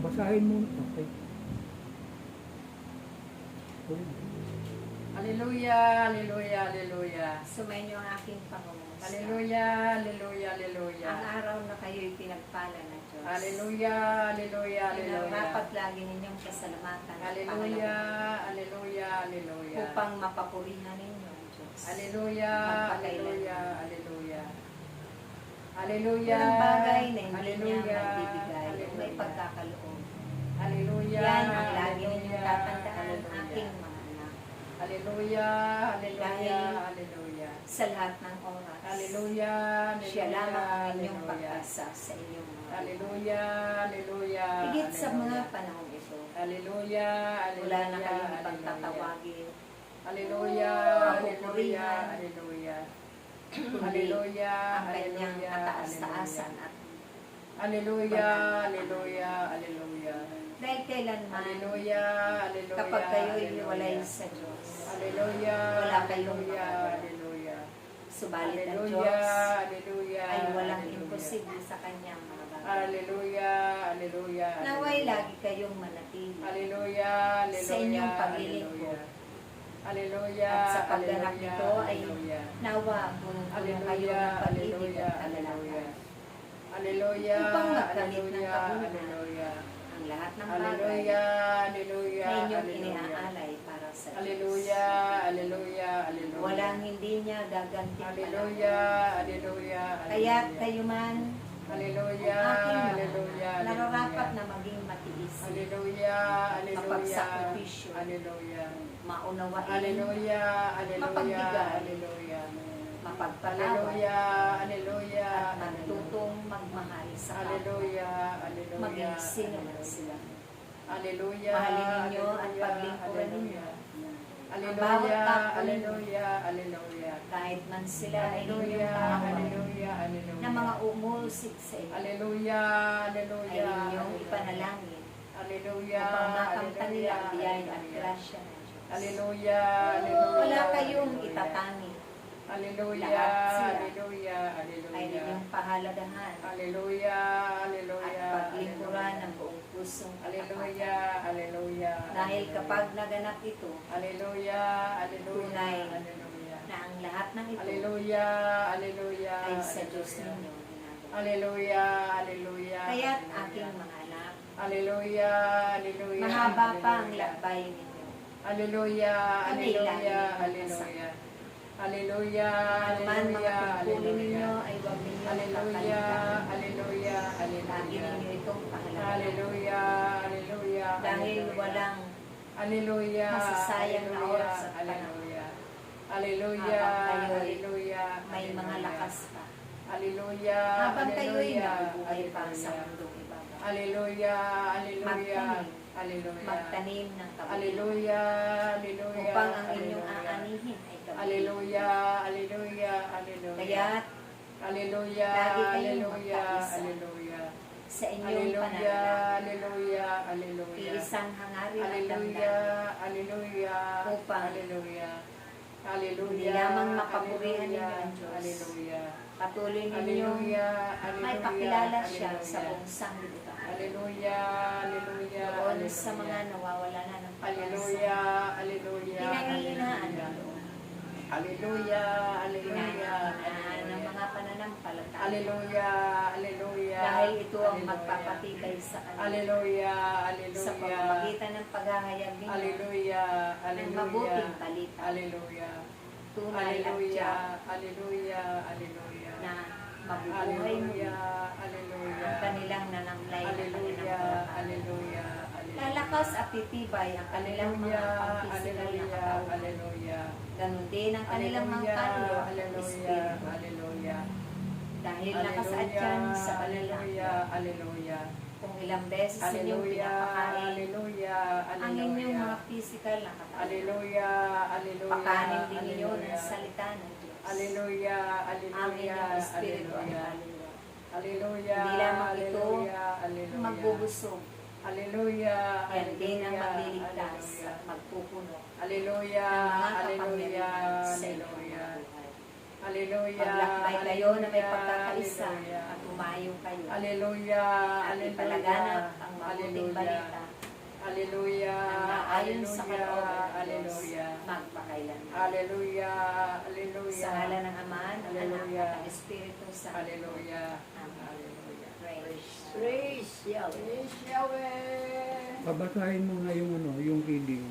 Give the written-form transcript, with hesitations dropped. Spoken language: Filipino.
Basahin mo. Okay. Hallelujah, hallelujah, hallelujah. Sumainyo ang aking pangungusap. Hallelujah, hallelujah, hallelujah. Ang araw na kayo'y pinagpala ng Diyos. Hallelujah, hallelujah, Pinarapat hallelujah. lagi ninyong pasalamatan at Hallelujah, hallelujah, hallelujah. upang mapapurihan ninyo ang Diyos. Hallelujah, hallelujah, hallelujah. Hallelujah. Walang bagay na hindi niya Hallelujah, magbibigay o may hallelujah. pagkakaloob. Hallelujah. Yan ang lagi ninyong hallelujah, tatandaan, hallelujah. aking mga anak. Hallelujah, hallelujah, Dahil hallelujah. sa lahat ng oras, Hallelujah, siya lamang ang inyong hallelujah. pag-asa sa inyong mga buhay. Hallelujah, hallelujah. Higit sa mga hallelujah. panahon ito, Hallelujah, wala na hallelujah, kayong hallelujah. ipagtatawagin, Hallelujah, hallelujah, Papupurihan. hallelujah. kundi Hallelujah, ang kanyang hallelujah, kataas-taasan at Hallelujah, hallelujah, hallelujah. dahil kailanman, Hallelujah, hallelujah. kapag kayo'y hallelujah. hiwalay sa Diyos, Hallelujah, wala kayong hallelujah, magagawa. hallelujah. Subalit ang Hallelujah, Diyos hallelujah, ay walang hallelujah. imposible sa kanyang mga bagay. Hallelujah, hallelujah. Naway lagi kayong manatili Hallelujah, hallelujah. sa inyong paglilingkod. Hallelujah. At sa pagganap hallelujah, nito ay hallelujah. nawa punong-puno kayo Hallelujah, ng pag-ibig hallelujah, at kalalakan. Hallelujah. Upang magkamit ng hallelujah, kabuluhan. hallelujah. Ang lahat ng bagay Hallelujah, hallelujah, na inyong hallelujah. iniaalay para sa Diyos. Hallelujah, hallelujah, hallelujah. Walang hindi niya gaganti Hallelujah, hallelujah, Kaya hallelujah. kayo man, Hallelujah, ang aking mga hallelujah, anak, nararapat na maging matiis, Hallelujah, hallelujah, mapagsakripisyo, hallelujah. maunawain, Hallelujah, hallelujah, Mapagbigay. hallelujah. mapagpatawad, Hallelujah, hallelujah, at matutong magmahal sa kapwa. hallelujah, hallelujah. Maging sino man sila. Hallelujah, Mahalin ninyo at hallelujah, paglingkuran ninyo hallelujah. ang bawat tao Hallelujah, hallelujah. kahit man sila ay inyong Hallelujah, kaaway hallelujah, hallelujah. na mga umusik sa inyo Hallelujah, ay hallelujah. inyong ipanalangin Hallelujah, upang makamtan nila ang biyaya at hallelujah. grasya ng Diyos. Hallelujah, hallelujah. Wala kayong hallelujah. itatangi, Hallelujah, Lahat sila hallelujah, ay hallelujah. inyong pahalagahan Hallelujah, at hallelujah. paglingkuran ng buong pusong katapatan. Hallelujah, hallelujah. Dahil kapag naganap ito, Hallelujah, hallelujah, Tunay. hallelujah. na ang lahat ng ito Hallelujah, hallelujah. ay sa Diyos hallelujah. ninyo ginagawa. Hallelujah, hallelujah. Kaya't hallelujah. aking mga anak, Hallelujah, hallelujah. mahaba pa ang hallelujah. lakbay ninyo. Hallelujah, Kami lagi hallelujah, ninyong hallelujah. Hallelujah, Ano man mga hallelujah, tungkulin ninyo hallelujah. ay huwag ninyong Hallelujah, kakalimutan. hallelujah, Lagi hallelujah. ninyo itong pahalagahan. Hallelujah, hallelujah. Dahil hallelujah. walang Hallelujah, masasayang na hallelujah, oras at panahon. hallelujah. Hallelujah, Habang kayo'y hallelujah. may mga hallelujah. lakas pa. Hallelujah, Habang kayo'y hallelujah, nabubuhay pa sa hallelujah. mundong ibabaw. Hallelujah, hallelujah, Magtanim. hallelujah. Magtanim ng kabutihan Hallelujah, hallelujah. upang ang inyong hallelujah. aanihin ay kabutihan. Hallelujah, hallelujah, hallelujah. Kaya't Hallelujah, lagi kayong hallelujah, magkaisa hallelujah. sa inyong Hallelujah, pananalangin, hallelujah, hallelujah. iisang hangarin at Hallelujah, damdamin hallelujah, Upang hallelujah. Hallelujah, hindi lamang mapapurihan ninyo hallelujah, ang Diyos. hallelujah. patuloy ninyong Hallelujah, may hallelujah, pakilala siya sa hallelujah. buong sanglibutan. Hallelujah, hallelujah, Doon sa hallelujah. mga nawawala na ng pag-asa. Hallelujah, hallelujah, Pinanghihinaan hallelujah. ng loob. Hallelujah, hallelujah, Pinanghihinaan ng mga pananampalataya. hallelujah, hallelujah. Dahil ito ang hallelujah. magpapatibay sa kanila Hallelujah, sa hallelujah. pamamagitan ng paghahayag ninyo Hallelujah, ng hallelujah. mabuting balita. Hallelujah. Tunay at Hallelujah, tiyak hallelujah, hallelujah. na mabubuhay mo Hallelujah, hallelujah. ang kanilang nanamlay na Hallelujah, pananampalataya. hallelujah, hallelujah. Lalakas at titibay ang kanilang mga Hallelujah, pang-physical na hallelujah, katawan. hallelujah. Ganun din ang kanilang mga Hallelujah, kaluluwa at hallelujah, espiritu. hallelujah. Dahil nakasaadyan sa kanilang Hallelujah, hallelujah. kung ilang beses ninyong Hallelujah, pinapakain hallelujah, ang inyong mga hallelujah. physical na katawan. Hallelujah, hallelujah, Pakanin din ninyo ng hallelujah. salita ng Diyos. Hallelujah, Ang hallelujah, inyong espiritu ay hallelujah. kaluluwa. Hallelujah, Hindi lamang ito hallelujah, hallelujah. Magbubusog. Hallelujah, Yan din ang hallelujah, magliligtas hallelujah. at magpupuno Hallelujah, ng mga hallelujah, kapangyarihan sa inyong mga hallelujah. buhay. Hallelujah. Maglakbay kayo na may Hallelujah. pagkakaisa Hallelujah. at umayo kayo. Hallelujah. At ipalaganap ang mabuting balita Hallelujah. na naayon sa Hallelujah. kalooban ng Diyos Hallelujah. magpakailanman. Hallelujah. Hallelujah. Sa ngalan ng Ama, ng Anak, Hallelujah. at ng Espiritu Santo. Hallelujah. Amen. Hallelujah. Praise. Praise Yahweh. Praise Yahweh. Babasahin mo na yung yung reading.